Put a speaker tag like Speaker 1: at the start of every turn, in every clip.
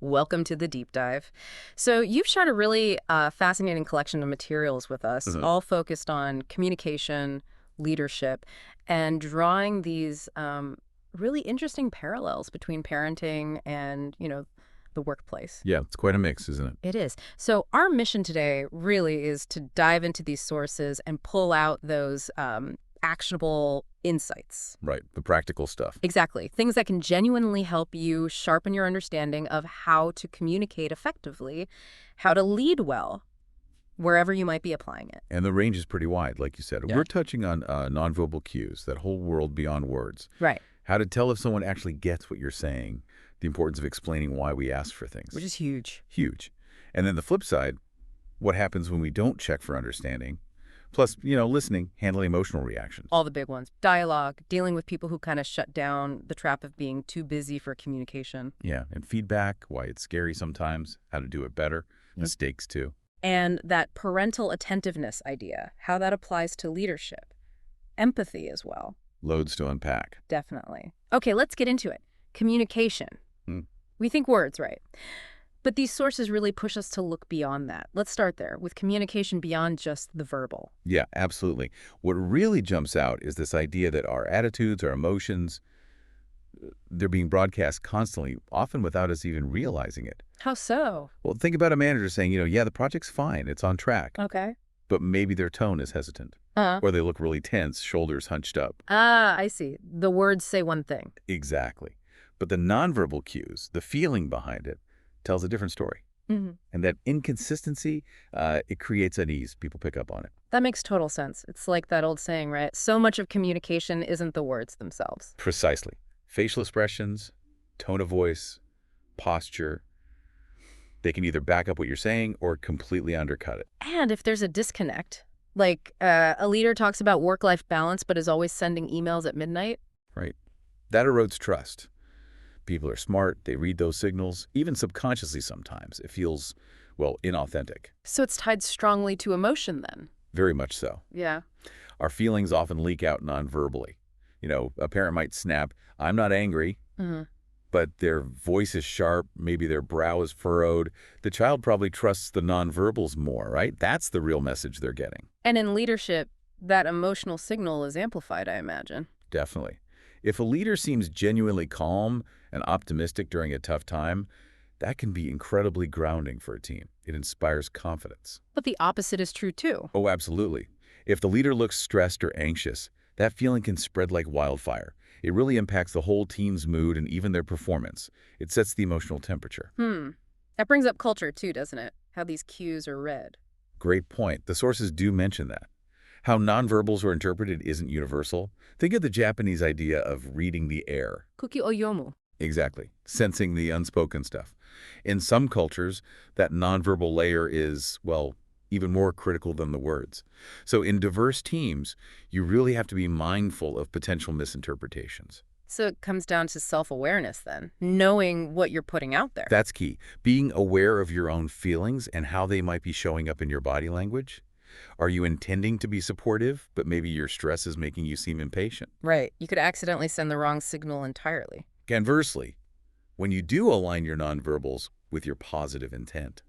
Speaker 1: Welcome to the deep dive. So you've shared a really fascinating collection of materials with us,
Speaker 2: Mhm.
Speaker 1: all focused on communication, leadership, and drawing these really interesting parallels between parenting and, the workplace.
Speaker 2: Yeah, it's quite a mix, isn't it?
Speaker 1: It is. So our mission today really is to dive into these sources and pull out those actionable insights.
Speaker 2: Right, the practical stuff.
Speaker 1: Exactly. Things that can genuinely help you sharpen your understanding of how to communicate effectively, how to lead well, wherever you might be applying it.
Speaker 2: And the range is pretty wide, like you said.
Speaker 1: Yeah.
Speaker 2: We're touching on nonverbal cues, that whole world beyond words.
Speaker 1: Right.
Speaker 2: How to tell if someone actually gets what you're saying, the importance of explaining why we ask for things.
Speaker 1: Which is huge.
Speaker 2: Huge. And then the flip side, what happens when we don't check for understanding? Plus, listening, handling emotional reactions.
Speaker 1: All the big ones. Dialogue, dealing with people who kind of shut down the trap of being too busy for communication.
Speaker 2: Yeah, and feedback, why it's scary sometimes, how to do it better, mistakes too.
Speaker 1: And that parental attentiveness idea, how that applies to leadership. Empathy as well.
Speaker 2: Loads to unpack.
Speaker 1: Definitely. Okay, let's get into it. Communication.
Speaker 2: Hmm.
Speaker 1: We think words, right? But these sources really push us to look beyond that. Let's start there, with communication beyond just the verbal.
Speaker 2: Yeah, absolutely. What really jumps out is this idea that our attitudes, our emotions, they're being broadcast constantly, often without us even realizing it.
Speaker 1: How so?
Speaker 2: Well, think about a manager saying, yeah, the project's fine, it's on track,
Speaker 1: Okay.
Speaker 2: but maybe their tone is hesitant,
Speaker 1: Uh-huh.
Speaker 2: or they look really tense, shoulders hunched up.
Speaker 1: Ah, I see. The words say one thing.
Speaker 2: Exactly. But the nonverbal cues, the feeling behind it, tells a different story.
Speaker 1: Hmm.
Speaker 2: And that inconsistency, it creates unease. People pick up on it.
Speaker 1: That makes total sense. It's like that old saying, right? So much of communication isn't the words themselves.
Speaker 2: Precisely. Facial expressions, tone of voice, posture, they can either back up what you're saying or completely undercut it.
Speaker 1: And if there's a disconnect, like a leader talks about work-life balance but is always sending emails at midnight.
Speaker 2: Right? That erodes trust. People are smart. They read those signals, even subconsciously sometimes. It feels, well, inauthentic.
Speaker 1: So it's tied strongly to emotion then.
Speaker 2: Very much so.
Speaker 1: Yeah.
Speaker 2: Our feelings often leak out non-verbally. A parent might snap, "I'm not angry,"
Speaker 1: Hmm.
Speaker 2: but their voice is sharp, maybe their brow is furrowed. The child probably trusts the nonverbals more, right? That's the real message they're getting.
Speaker 1: And in leadership, that emotional signal is amplified, I imagine.
Speaker 2: Definitely. If a leader seems genuinely calm and optimistic during a tough time, that can be incredibly grounding for a team. It inspires confidence.
Speaker 1: But the opposite is true too.
Speaker 2: Oh, absolutely. If the leader looks stressed or anxious, that feeling can spread like wildfire. It really impacts the whole team's mood and even their performance. It sets the emotional temperature.
Speaker 1: That brings up culture too, doesn't it? How these cues are read.
Speaker 2: Great point. The sources do mention that. How nonverbals are interpreted isn't universal. Think of the Japanese idea of reading the air.
Speaker 1: Kuki oyomu.
Speaker 2: Exactly. Sensing the unspoken stuff. In some cultures, that nonverbal layer is, well, even more critical than the words. So in diverse teams, you really have to be mindful of potential misinterpretations.
Speaker 1: So it comes down to self-awareness then, knowing what you're putting out there.
Speaker 2: That's key. Being aware of your own feelings and how they might be showing up in your body language. Are you intending to be supportive, but maybe your stress is making you seem impatient?
Speaker 1: Right. You could accidentally send the wrong signal entirely.
Speaker 2: Conversely, when you do align your nonverbals with your positive intent,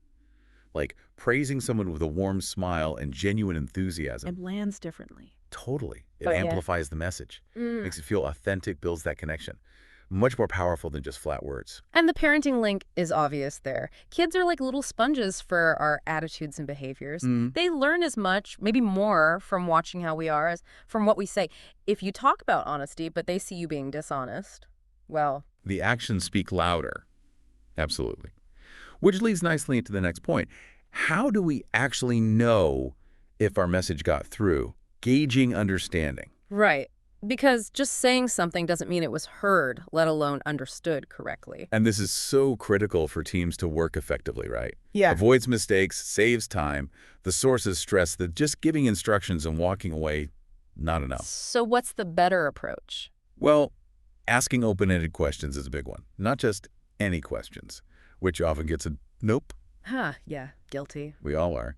Speaker 2: like praising someone with a warm smile and genuine enthusiasm,
Speaker 1: It lands differently.
Speaker 2: totally. It
Speaker 1: Oh, yeah.
Speaker 2: amplifies the message,
Speaker 1: Mm.
Speaker 2: makes it feel authentic, builds that connection. Much more powerful than just flat words.
Speaker 1: And the parenting link is obvious there. Kids are like little sponges for our attitudes and behaviors. They learn as much, maybe more, from watching how we are as from what we say. If you talk about honesty, but they see you being dishonest, well,
Speaker 2: The actions speak louder. Absolutely. Which leads nicely into the next point. How do we actually know if our message got through? Gauging understanding.
Speaker 1: right. Because just saying something doesn't mean it was heard, let alone understood correctly.
Speaker 2: And this is so critical for teams to work effectively, right?
Speaker 1: Yeah.
Speaker 2: Avoids mistakes, saves time. The sources stress that just giving instructions and walking away, not enough.
Speaker 1: So what's the better approach?
Speaker 2: Well, asking open-ended questions is a big one. Not just any questions, which often gets a nope.
Speaker 1: Yeah, guilty.
Speaker 2: We all are.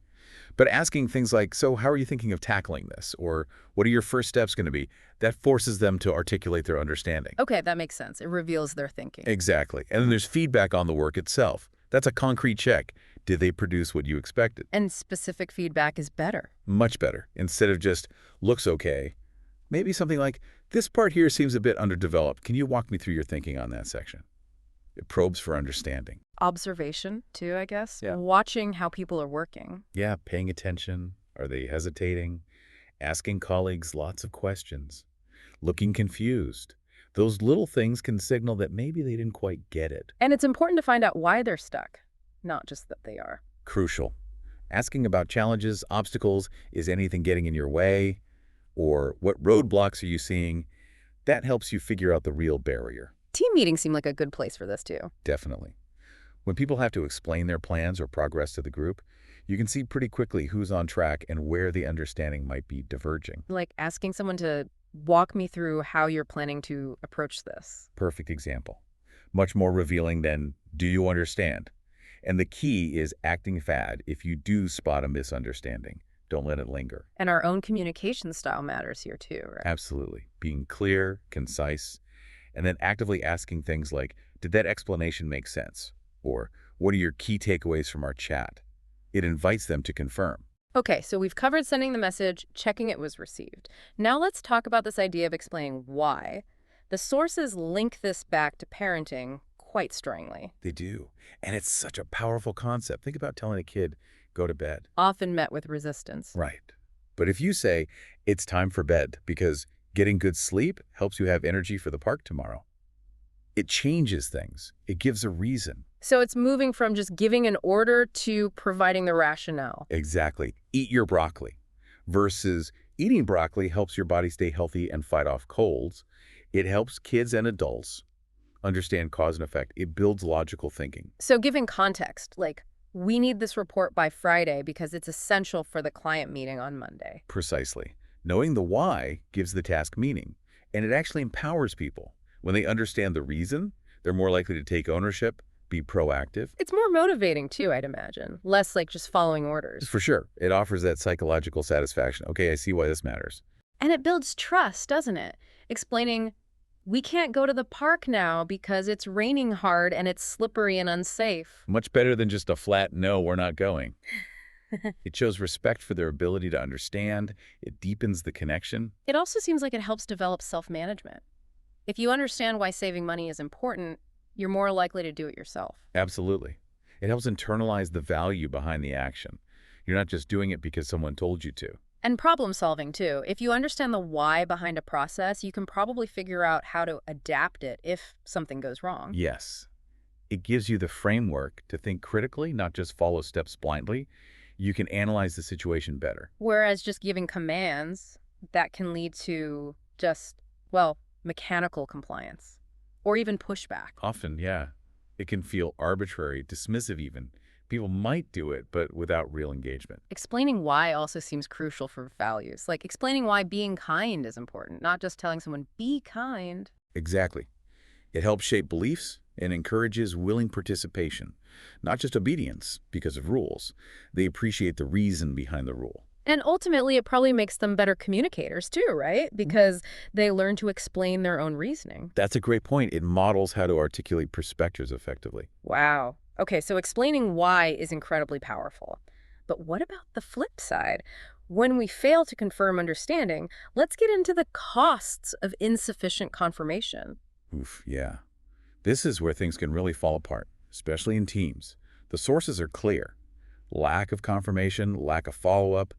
Speaker 2: But asking things like, so how are you thinking of tackling this? Or what are your first steps going to be? That forces them to articulate their understanding.
Speaker 1: Okay, that makes sense. It reveals their thinking.
Speaker 2: Exactly. And then there's feedback on the work itself. That's a concrete check. Did they produce what you expected?
Speaker 1: And specific feedback is better.
Speaker 2: Much better. Instead of just, looks okay, maybe something like, this part here seems a bit underdeveloped. Can you walk me through your thinking on that section? It probes for understanding.
Speaker 1: Observation, too, I guess.
Speaker 2: Yeah.
Speaker 1: Watching how people are working.
Speaker 2: Yeah, paying attention. Are they hesitating? Asking colleagues lots of questions. Looking confused. Those little things can signal that maybe they didn't quite get it.
Speaker 1: And it's important to find out why they're stuck, not just that they are.
Speaker 2: Crucial. Asking about challenges, obstacles, is anything getting in your way? Or what roadblocks are you seeing? That helps you figure out the real barrier.
Speaker 1: Team meetings seem like a good place for this, too.
Speaker 2: Definitely. When people have to explain their plans or progress to the group, you can see pretty quickly who's on track and where the understanding might be diverging.
Speaker 1: Like asking someone to walk me through how you're planning to approach this.
Speaker 2: Perfect example. Much more revealing than, do you understand? And the key is acting fast if you do spot a misunderstanding. Don't let it linger.
Speaker 1: And our own communication style matters here, too, right?
Speaker 2: Absolutely. Being clear, concise, and then actively asking things like, did that explanation make sense? Or, what are your key takeaways from our chat? It invites them to confirm.
Speaker 1: Okay, so we've covered sending the message, checking it was received. Now let's talk about this idea of explaining why. The sources link this back to parenting quite strongly.
Speaker 2: They do. And it's such a powerful concept. Think about telling a kid, go to bed.
Speaker 1: Often met with resistance.
Speaker 2: Right. But if you say, it's time for bed because getting good sleep helps you have energy for the park tomorrow, it changes things. It gives a reason.
Speaker 1: So it's moving from just giving an order to providing the rationale.
Speaker 2: Exactly. Eat your broccoli versus eating broccoli helps your body stay healthy and fight off colds. It helps kids and adults understand cause and effect. It builds logical thinking.
Speaker 1: So giving context, like, we need this report by Friday because it's essential for the client meeting on Monday.
Speaker 2: Precisely. Knowing the why gives the task meaning, and it actually empowers people. When they understand the reason, they're more likely to take ownership, be proactive.
Speaker 1: It's more motivating, too, I'd imagine. Less like just following orders.
Speaker 2: For sure. It offers that psychological satisfaction. Okay, I see why this matters.
Speaker 1: And it builds trust, doesn't it? Explaining, we can't go to the park now because it's raining hard and it's slippery and unsafe.
Speaker 2: Much better than just a flat, no, we're not going. It shows respect for their ability to understand. It deepens the connection.
Speaker 1: It also seems like it helps develop self-management. If you understand why saving money is important, you're more likely to do it yourself.
Speaker 2: Absolutely. It helps internalize the value behind the action. You're not just doing it because someone told you to.
Speaker 1: And problem solving, too. If you understand the why behind a process, you can probably figure out how to adapt it if something goes wrong.
Speaker 2: Yes. It gives you the framework to think critically, not just follow steps blindly. You can analyze the situation better.
Speaker 1: Whereas just giving commands, that can lead to just, well, mechanical compliance. Or even pushback.
Speaker 2: Often, yeah. It can feel arbitrary, dismissive even. People might do it, but without real engagement.
Speaker 1: Explaining why also seems crucial for values. Like explaining why being kind is important, not just telling someone, be kind.
Speaker 2: Exactly. It helps shape beliefs and encourages willing participation, not just obedience because of rules. They appreciate the reason behind the rule.
Speaker 1: And ultimately, it probably makes them better communicators too, right? Because they learn to explain their own reasoning.
Speaker 2: That's a great point. It models how to articulate perspectives effectively.
Speaker 1: Wow. Okay, so explaining why is incredibly powerful. But what about the flip side? When we fail to confirm understanding, let's get into the costs of insufficient confirmation.
Speaker 2: Oof, yeah. This is where things can really fall apart, especially in teams. The sources are clear. Lack of confirmation, lack of follow-up,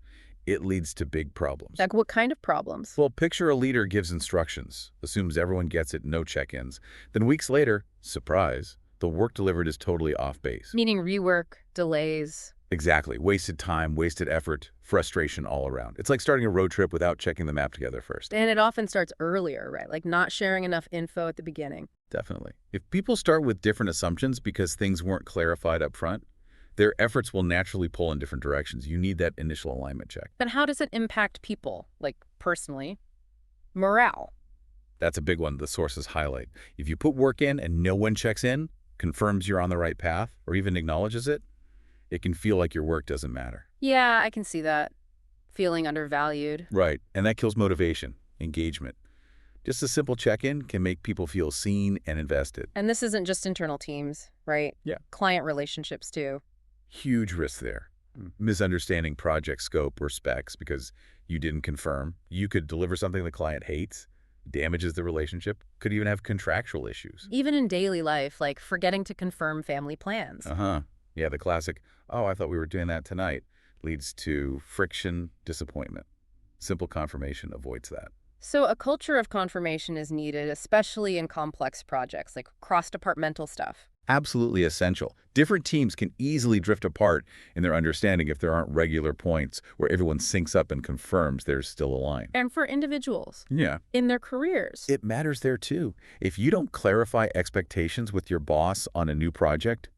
Speaker 2: it leads to big problems.
Speaker 1: Like what kind of problems?
Speaker 2: Well, picture a leader gives instructions, assumes everyone gets it, no check-ins. Then weeks later, surprise, the work delivered is totally off base.
Speaker 1: Meaning rework, delays.
Speaker 2: Exactly. Wasted time, wasted effort, frustration all around. It's like starting a road trip without checking the map together first.
Speaker 1: And it often starts earlier, right? Like not sharing enough info at the beginning.
Speaker 2: Definitely. If people start with different assumptions because things weren't clarified up front, their efforts will naturally pull in different directions. You need that initial alignment check.
Speaker 1: But how does it impact people, like personally? Morale.
Speaker 2: That's a big one the sources highlight. If you put work in and no one checks in, confirms you're on the right path, or even acknowledges it, It can feel like your work doesn't matter.
Speaker 1: Yeah, I can see that. Feeling undervalued.
Speaker 2: Right, and that kills motivation, engagement. Just a simple check-in can make people feel seen and invested.
Speaker 1: And this isn't just internal teams, right?
Speaker 2: Yeah.
Speaker 1: Client relationships, too.
Speaker 2: Huge risk there. Misunderstanding project scope or specs because you didn't confirm. You could deliver something the client hates, damages the relationship, could even have contractual issues.
Speaker 1: Even in daily life, like forgetting to confirm family plans.
Speaker 2: Uh-huh. Yeah, the classic, oh, I thought we were doing that tonight, leads to friction, disappointment. Simple confirmation avoids that.
Speaker 1: So a culture of confirmation is needed, especially in complex projects, like cross-departmental stuff.
Speaker 2: Absolutely essential. Different teams can easily drift apart in their understanding if there aren't regular points where everyone syncs up and confirms there's still a line.
Speaker 1: And for individuals,
Speaker 2: Yeah.
Speaker 1: in their careers.
Speaker 2: It matters there too. If you don't clarify expectations with your boss on a new project,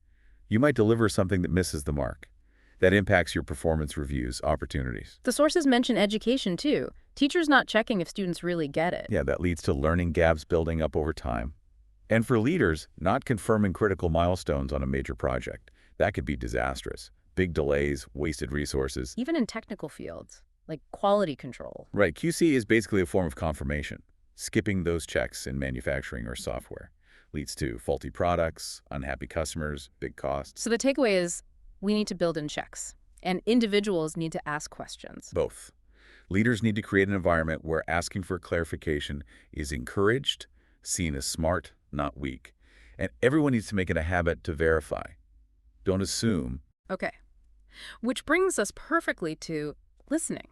Speaker 2: you might deliver something that misses the mark. That impacts your performance reviews, opportunities.
Speaker 1: The sources mention education, too. Teachers not checking if students really get it.
Speaker 2: Yeah, that leads to learning gaps building up over time. And for leaders, not confirming critical milestones on a major project. That could be disastrous. Big delays, wasted resources.
Speaker 1: Even in technical fields, like quality control.
Speaker 2: Right, QC is basically a form of confirmation. Skipping those checks in manufacturing or software leads to faulty products, unhappy customers, big costs.
Speaker 1: So the takeaway is we need to build in checks, and individuals need to ask questions.
Speaker 2: Both. Leaders need to create an environment where asking for clarification is encouraged, seen as smart, not weak. And everyone needs to make it a habit to verify. Don't assume.
Speaker 1: Okay. Which brings us perfectly to listening.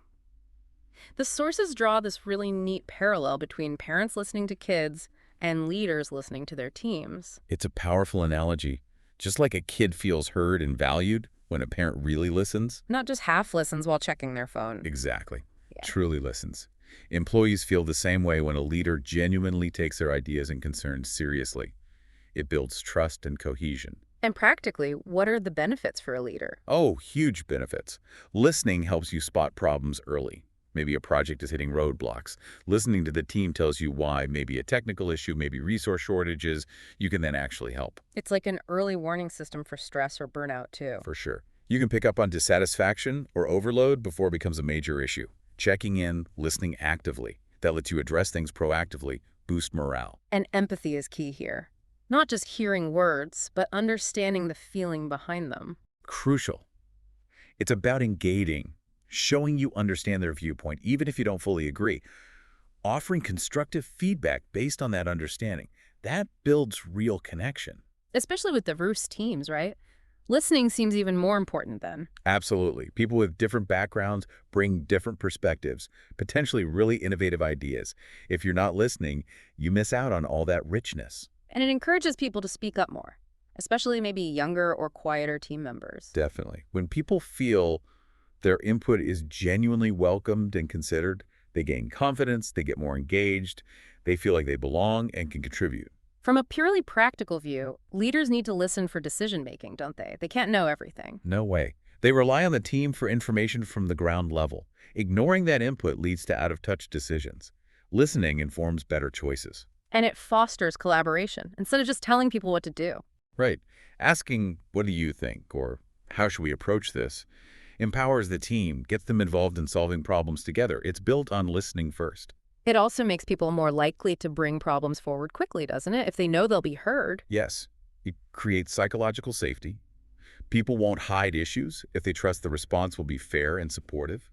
Speaker 1: The sources draw this really neat parallel between parents listening to kids and leaders listening to their teams.
Speaker 2: It's a powerful analogy. Just like a kid feels heard and valued when a parent really listens.
Speaker 1: Not just half listens while checking their phone.
Speaker 2: Exactly.
Speaker 1: Yeah.
Speaker 2: Truly listens. Employees feel the same way when a leader genuinely takes their ideas and concerns seriously. It builds trust and cohesion.
Speaker 1: And practically, what are the benefits for a leader?
Speaker 2: Oh, huge benefits. Listening helps you spot problems early. Maybe a project is hitting roadblocks. Listening to the team tells you why, maybe a technical issue, maybe resource shortages. You can then actually help.
Speaker 1: It's like an early warning system for stress or burnout, too.
Speaker 2: For sure. You can pick up on dissatisfaction or overload before it becomes a major issue. Checking in, listening actively. That lets you address things proactively, boost morale.
Speaker 1: And empathy is key here. Not just hearing words, but understanding the feeling behind them.
Speaker 2: Crucial. It's about engaging, showing you understand their viewpoint, even if you don't fully agree. Offering constructive feedback based on that understanding. That builds real connection.
Speaker 1: Especially with diverse teams, right? Listening seems even more important then.
Speaker 2: Absolutely. People with different backgrounds bring different perspectives, potentially really innovative ideas. If you're not listening, you miss out on all that richness.
Speaker 1: And it encourages people to speak up more, especially maybe younger or quieter team members.
Speaker 2: Definitely. When people feel their input is genuinely welcomed and considered, they gain confidence, they get more engaged, they feel like they belong and can contribute.
Speaker 1: From a purely practical view, leaders need to listen for decision-making, don't they? They can't know everything.
Speaker 2: No way. They rely on the team for information from the ground level. Ignoring that input leads to out-of-touch decisions. Listening informs better choices.
Speaker 1: And it fosters collaboration, instead of just telling people what to do.
Speaker 2: Right. Asking, what do you think, or how should we approach this, empowers the team, gets them involved in solving problems together. It's built on listening first.
Speaker 1: It also makes people more likely to bring problems forward quickly, doesn't it? If they know they'll be heard.
Speaker 2: Yes. It creates psychological safety. People won't hide issues if they trust the response will be fair and supportive.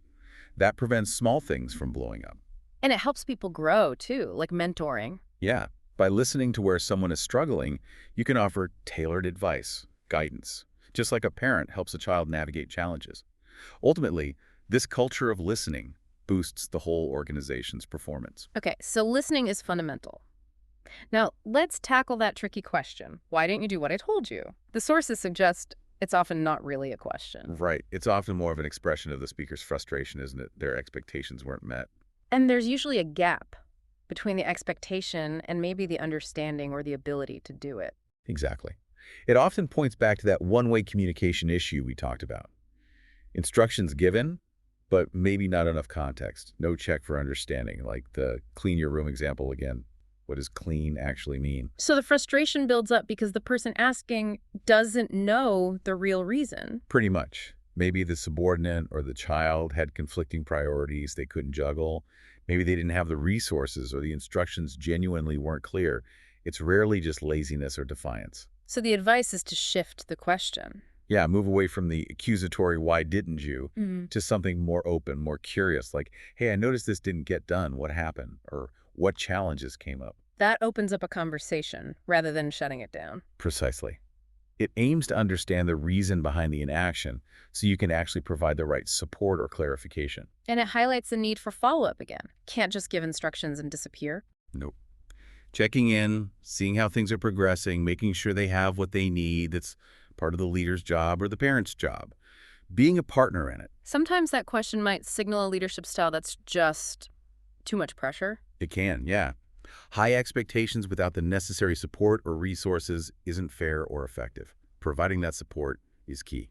Speaker 2: That prevents small things from blowing up.
Speaker 1: And it helps people grow, too, like mentoring.
Speaker 2: Yeah. By listening to where someone is struggling, you can offer tailored advice, guidance, just like a parent helps a child navigate challenges. Ultimately, this culture of listening boosts the whole organization's performance.
Speaker 1: Okay, so listening is fundamental. Now, let's tackle that tricky question. Why didn't you do what I told you? The sources suggest it's often not really a question.
Speaker 2: Right. It's often more of an expression of the speaker's frustration, isn't it? Their expectations weren't met.
Speaker 1: And there's usually a gap between the expectation and maybe the understanding or the ability to do it.
Speaker 2: Exactly. It often points back to that one-way communication issue we talked about. Instructions given, but maybe not enough context. No check for understanding, like the clean your room example again. What does clean actually mean?
Speaker 1: So the frustration builds up because the person asking doesn't know the real reason.
Speaker 2: Pretty much. Maybe the subordinate or the child had conflicting priorities they couldn't juggle. Maybe they didn't have the resources or the instructions genuinely weren't clear. It's rarely just laziness or defiance.
Speaker 1: So the advice is to shift the question.
Speaker 2: Yeah, move away from the accusatory "why didn't you"
Speaker 1: Mhm.
Speaker 2: to something more open, more curious, like, "Hey, I noticed this didn't get done. What happened?" Or "What challenges came up?"
Speaker 1: That opens up a conversation rather than shutting it down.
Speaker 2: Precisely. It aims to understand the reason behind the inaction so you can actually provide the right support or clarification.
Speaker 1: And it highlights the need for follow-up again. Can't just give instructions and disappear.
Speaker 2: Nope. Checking in, seeing how things are progressing, making sure they have what they need. That's part of the leader's job or the parent's job. Being a partner in it.
Speaker 1: Sometimes that question might signal a leadership style that's just too much pressure.
Speaker 2: It can, yeah. High expectations without the necessary support or resources isn't fair or effective. Providing that support is key.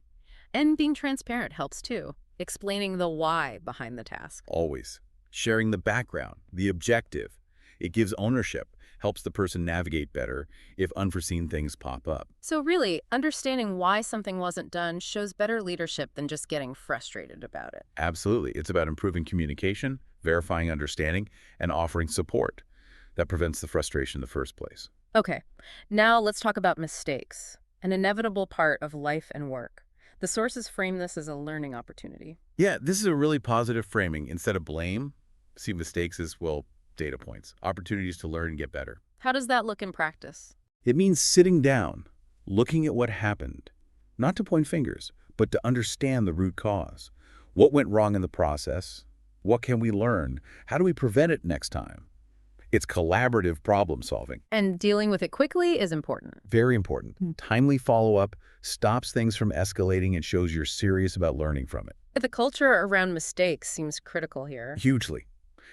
Speaker 1: And being transparent helps too. Explaining the why behind the task.
Speaker 2: Always. Sharing the background, the objective. It gives ownership, helps the person navigate better if unforeseen things pop up.
Speaker 1: So really, understanding why something wasn't done shows better leadership than just getting frustrated about it.
Speaker 2: Absolutely. It's about improving communication, verifying understanding, and offering support. That prevents the frustration in the first place.
Speaker 1: Okay, now let's talk about mistakes, an inevitable part of life and work. The sources frame this as a learning opportunity.
Speaker 2: Yeah, this is a really positive framing. Instead of blame, see mistakes as, well, data points, opportunities to learn and get better.
Speaker 1: How does that look in practice?
Speaker 2: It means sitting down, looking at what happened, not to point fingers, but to understand the root cause. What went wrong in the process? What can we learn? How do we prevent it next time? It's collaborative problem solving.
Speaker 1: And dealing with it quickly is important.
Speaker 2: Very important. Timely follow-up stops things from escalating and shows you're serious about learning from it.
Speaker 1: The culture around mistakes seems critical here.
Speaker 2: Hugely.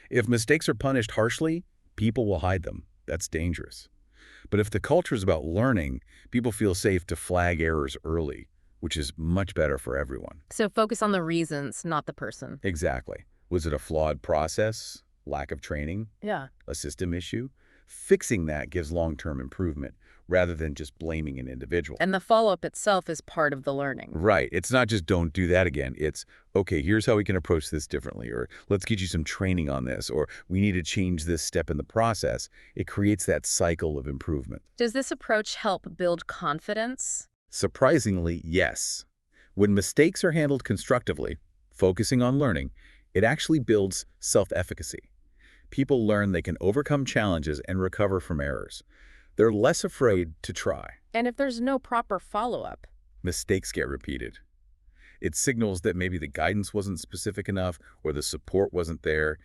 Speaker 2: If mistakes are punished harshly, people will hide them. That's dangerous. But if the culture is about learning, people feel safe to flag errors early, which is much better for everyone.
Speaker 1: So focus on the reasons, not the person.
Speaker 2: Exactly. Was it a flawed process? Lack of training?
Speaker 1: Yeah.
Speaker 2: A system issue? Fixing that gives long-term improvement rather than just blaming an individual.
Speaker 1: And the follow-up itself is part of the learning.
Speaker 2: Right. It's not just don't do that again. It's, okay, here's how we can approach this differently, or let's get you some training on this, or we need to change this step in the process. It creates that cycle of improvement.
Speaker 1: Does this approach help build confidence?
Speaker 2: Surprisingly, yes. When mistakes are handled constructively, focusing on learning, it actually builds self-efficacy. People learn they can overcome challenges and recover from errors. They're less afraid to try.
Speaker 1: And if there's no proper follow-up?
Speaker 2: Mistakes get repeated. It signals that maybe the guidance wasn't specific enough or the support wasn't there.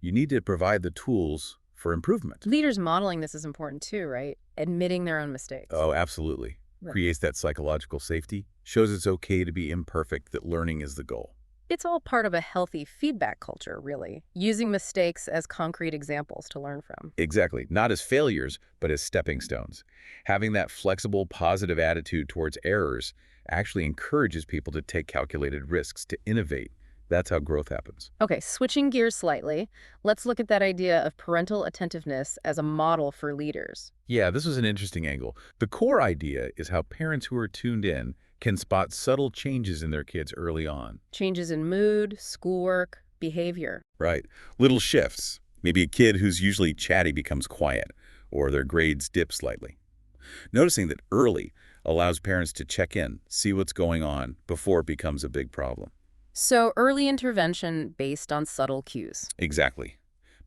Speaker 2: You need to provide the tools for improvement.
Speaker 1: Leaders modeling this is important too, right? Admitting their own mistakes.
Speaker 2: Oh, absolutely.
Speaker 1: Right.
Speaker 2: Creates that psychological safety, shows it's okay to be imperfect, that learning is the goal.
Speaker 1: It's all part of a healthy feedback culture, really, using mistakes as concrete examples to learn from.
Speaker 2: Exactly. Not as failures, but as stepping stones. Having that flexible, positive attitude towards errors actually encourages people to take calculated risks, to innovate. That's how growth happens.
Speaker 1: Okay, switching gears slightly, let's look at that idea of parental attentiveness as a model for leaders.
Speaker 2: Yeah, this was an interesting angle. The core idea is how parents who are tuned in can spot subtle changes in their kids early on.
Speaker 1: Changes in mood, schoolwork, behavior.
Speaker 2: Right. Little shifts. Maybe a kid who's usually chatty becomes quiet, or their grades dip slightly. Noticing that early allows parents to check in, see what's going on before it becomes a big problem.
Speaker 1: So early intervention based on subtle cues.
Speaker 2: Exactly.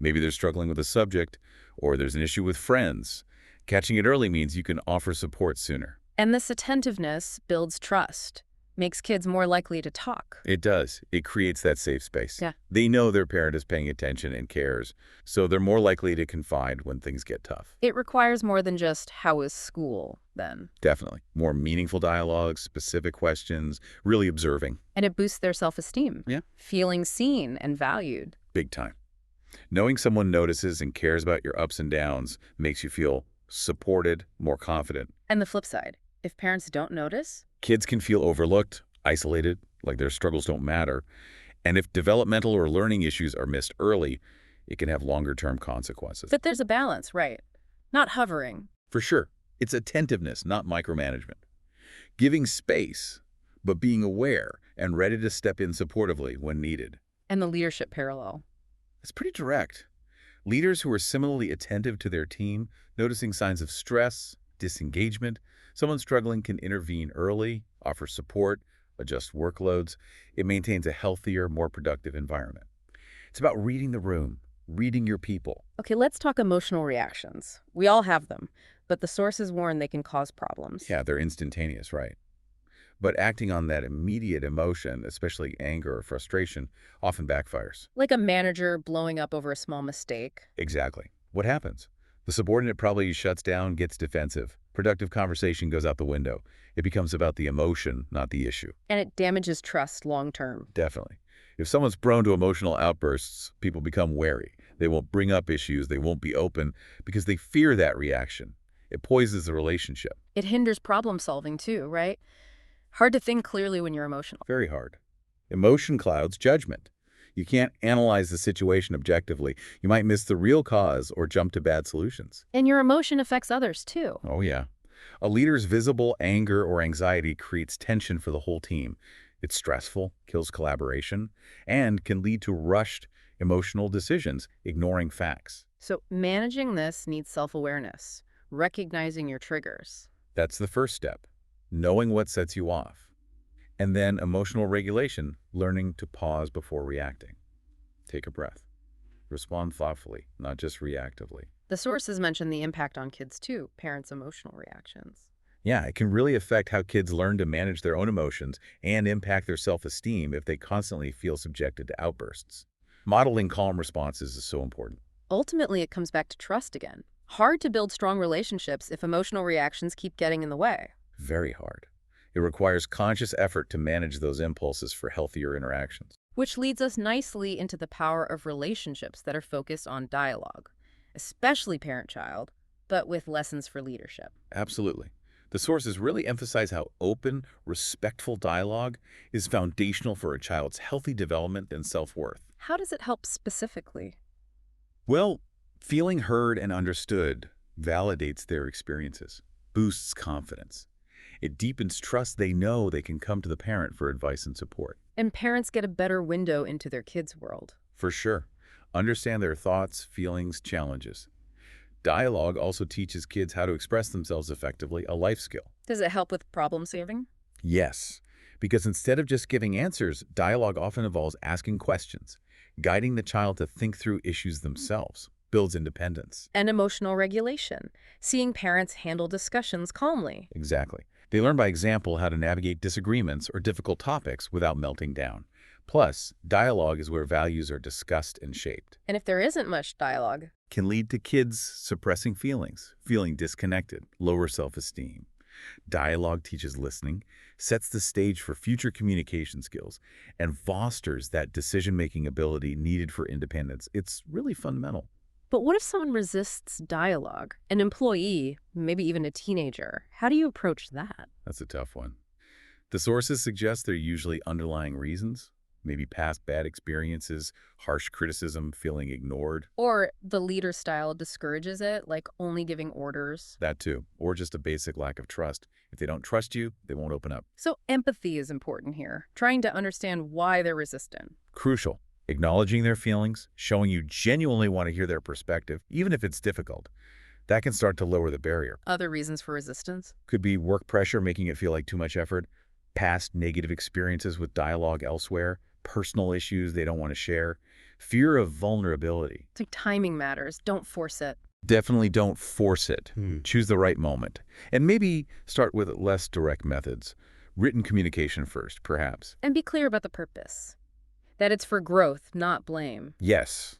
Speaker 2: Maybe they're struggling with a subject, or there's an issue with friends. Catching it early means you can offer support sooner.
Speaker 1: And this attentiveness builds trust, makes kids more likely to talk.
Speaker 2: It does. It creates that safe space.
Speaker 1: Yeah.
Speaker 2: They know their parent is paying attention and cares, so they're more likely to confide when things get tough.
Speaker 1: It requires more than just how is school, then.
Speaker 2: Definitely. More meaningful dialogues, specific questions, really observing.
Speaker 1: And it boosts their self-esteem.
Speaker 2: Yeah.
Speaker 1: Feeling seen and valued.
Speaker 2: Big time. Knowing someone notices and cares about your ups and downs makes you feel supported, more confident.
Speaker 1: And the flip side, if parents don't notice?
Speaker 2: Kids can feel overlooked, isolated, like their struggles don't matter. And if developmental or learning issues are missed early, it can have longer-term consequences.
Speaker 1: But there's a balance, right? Not hovering.
Speaker 2: For sure. It's attentiveness, not micromanagement. Giving space, but being aware and ready to step in supportively when needed.
Speaker 1: And the leadership parallel.
Speaker 2: It's pretty direct. Leaders who are similarly attentive to their team, noticing signs of stress, disengagement, someone struggling can intervene early, offer support, adjust workloads. It maintains a healthier, more productive environment. It's about reading the room, reading your people.
Speaker 1: Okay, let's talk emotional reactions. We all have them, but the sources warn they can cause problems.
Speaker 2: Yeah, they're instantaneous, right? But acting on that immediate emotion, especially anger or frustration, often backfires.
Speaker 1: Like a manager blowing up over a small mistake.
Speaker 2: Exactly. What happens? The subordinate probably shuts down, gets defensive. Productive conversation goes out the window. It becomes about the emotion, not the issue.
Speaker 1: And it damages trust long term.
Speaker 2: Definitely. If someone's prone to emotional outbursts, people become wary. They won't bring up issues, they won't be open, because they fear that reaction. It poisons the relationship.
Speaker 1: It hinders problem solving too, right? Hard to think clearly when you're emotional.
Speaker 2: Very hard. Emotion clouds judgment. You can't analyze the situation objectively. You might miss the real cause or jump to bad solutions.
Speaker 1: And your emotion affects others too.
Speaker 2: Oh, yeah. A leader's visible anger or anxiety creates tension for the whole team. It's stressful, kills collaboration, and can lead to rushed emotional decisions, ignoring facts.
Speaker 1: So managing this needs self-awareness, recognizing your triggers.
Speaker 2: That's the first step, knowing what sets you off. And then emotional regulation, learning to pause before reacting. Take a breath. Respond thoughtfully, not just reactively.
Speaker 1: The sources mention the impact on kids too, parents' emotional reactions.
Speaker 2: Yeah, it can really affect how kids learn to manage their own emotions and impact their self-esteem if they constantly feel subjected to outbursts. Modeling calm responses is so important.
Speaker 1: Ultimately, it comes back to trust again. Hard to build strong relationships if emotional reactions keep getting in the way.
Speaker 2: Very hard. It requires conscious effort to manage those impulses for healthier interactions.
Speaker 1: Which leads us nicely into the power of relationships that are focused on dialogue, especially parent-child, but with lessons for leadership.
Speaker 2: Absolutely. The sources really emphasize how open, respectful dialogue is foundational for a child's healthy development and self-worth.
Speaker 1: How does it help specifically?
Speaker 2: Well, feeling heard and understood validates their experiences, boosts confidence. It deepens trust. They know they can come to the parent for advice and support.
Speaker 1: And parents get a better window into their kids' world.
Speaker 2: For sure. Understand their thoughts, feelings, challenges. Dialogue also teaches kids how to express themselves effectively, a life skill.
Speaker 1: Does it help with problem solving?
Speaker 2: Yes, because instead of just giving answers, dialogue often involves asking questions, guiding the child to think through issues themselves, builds independence.
Speaker 1: And emotional regulation, seeing parents handle discussions calmly.
Speaker 2: Exactly. They learn by example how to navigate disagreements or difficult topics without melting down. Plus, dialogue is where values are discussed and shaped.
Speaker 1: And if there isn't much dialogue,
Speaker 2: Can lead to kids suppressing feelings, feeling disconnected, lower self-esteem. Dialogue teaches listening, sets the stage for future communication skills, and fosters that decision-making ability needed for independence. It's really fundamental.
Speaker 1: but what if someone resists dialogue? An employee, maybe even a teenager. How do you approach that?
Speaker 2: That's a tough one. The sources suggest there are usually underlying reasons, maybe past bad experiences, harsh criticism, feeling ignored.
Speaker 1: Or the leader style discourages it, like only giving orders.
Speaker 2: That too, or just a basic lack of trust. If they don't trust you, they won't open up.
Speaker 1: So empathy is important here, trying to understand why they're resistant.
Speaker 2: Crucial. Acknowledging their feelings, showing you genuinely want to hear their perspective, even if it's difficult. That can start to lower the barrier.
Speaker 1: Other reasons for resistance?
Speaker 2: Could be work pressure making it feel like too much effort, past negative experiences with dialogue elsewhere, personal issues they don't want to share, fear of vulnerability.
Speaker 1: It's like timing matters. Don't force it.
Speaker 2: Definitely don't force it. Choose the right moment. And maybe start with less direct methods. Written communication first, perhaps.
Speaker 1: And be clear about the purpose. That it's for growth, not blame.
Speaker 2: Yes.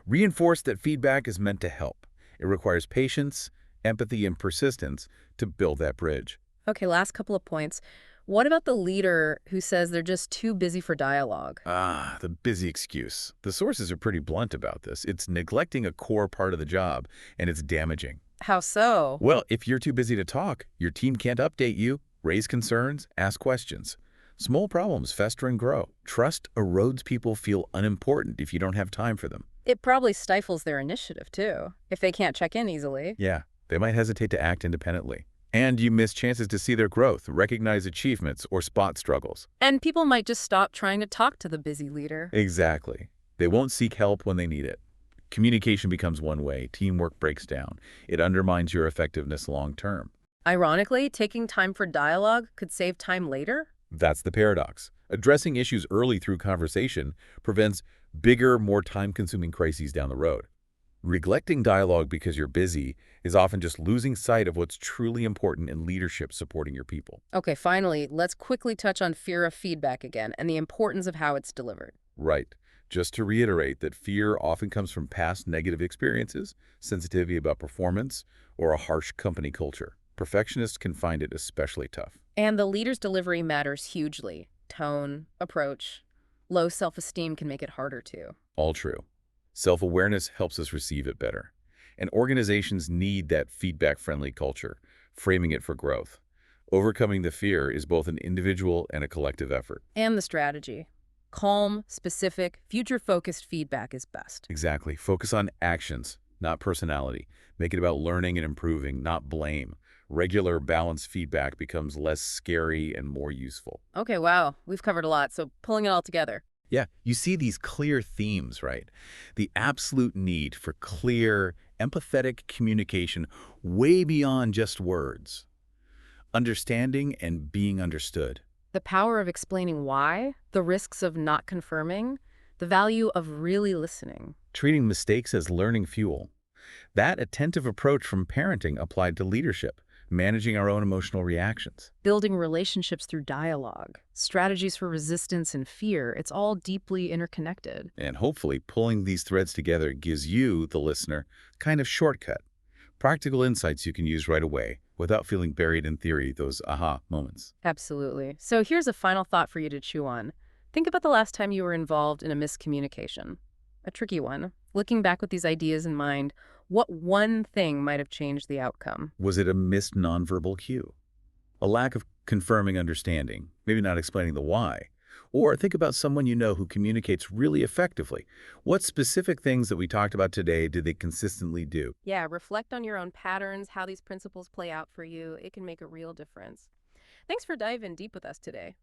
Speaker 2: Reinforce that feedback is meant to help. It requires patience, empathy, and persistence to build that bridge.
Speaker 1: Okay, last couple of points. What about the leader who says they're just too busy for dialogue?
Speaker 2: Ah, the busy excuse. The sources are pretty blunt about this. It's neglecting a core part of the job, and it's damaging.
Speaker 1: How so?
Speaker 2: Well, if you're too busy to talk, your team can't update you, raise concerns, ask questions. Small problems fester and grow. Trust erodes. People feel unimportant if you don't have time for them.
Speaker 1: It probably stifles their initiative, too, if they can't check in easily.
Speaker 2: Yeah, They might hesitate to act independently. And you miss chances to see their growth, recognize achievements, or spot struggles.
Speaker 1: And people might just stop trying to talk to the busy leader.
Speaker 2: Exactly. They won't seek help when they need it. Communication becomes one way, teamwork breaks down. It undermines your effectiveness long term.
Speaker 1: Ironically, taking time for dialogue could save time later.
Speaker 2: That's the paradox. Addressing issues early through conversation prevents bigger, more time-consuming crises down the road. Neglecting dialogue because you're busy is often just losing sight of what's truly important in leadership supporting your people.
Speaker 1: Okay, finally, let's quickly touch on fear of feedback again and the importance of how it's delivered.
Speaker 2: Right. Just to reiterate that fear often comes from past negative experiences, sensitivity about performance, or a harsh company culture. Perfectionists can find it especially tough.
Speaker 1: And the leader's delivery matters hugely. Tone, approach, low self-esteem can make it harder too.
Speaker 2: All true. Self-awareness helps us receive it better. And organizations need that feedback-friendly culture, framing it for growth. Overcoming the fear is both an individual and a collective effort.
Speaker 1: And the strategy. Calm, specific, future-focused feedback is best.
Speaker 2: Exactly. Focus on actions, not personality. Make it about learning and improving, not blame. Regular, balanced feedback becomes less scary and more useful.
Speaker 1: Okay, wow, we've covered a lot, so pulling it all together.
Speaker 2: Yeah, you see these clear themes, right? The absolute need for clear, empathetic communication way beyond just words. Understanding and being understood.
Speaker 1: The power of explaining why, the risks of not confirming, the value of really listening.
Speaker 2: Treating mistakes as learning fuel. That attentive approach from parenting applied to leadership, managing our own emotional reactions.
Speaker 1: Building relationships through dialogue, strategies for resistance and fear, it's all deeply interconnected.
Speaker 2: And hopefully pulling these threads together gives you, the listener, kind of shortcut. Practical insights you can use right away without feeling buried in theory, those aha moments.
Speaker 1: Absolutely. So here's a final thought for you to chew on. Think about the last time you were involved in a miscommunication. A tricky one. Looking back with these ideas in mind, what one thing might have changed the outcome?
Speaker 2: Was it a missed nonverbal cue? A lack of confirming understanding, maybe not explaining the why? Or think about someone you know who communicates really effectively. What specific things that we talked about today do they consistently do?
Speaker 1: Yeah, reflect on your own patterns, how these principles play out for you. It can make a real difference. Thanks for diving deep with us today.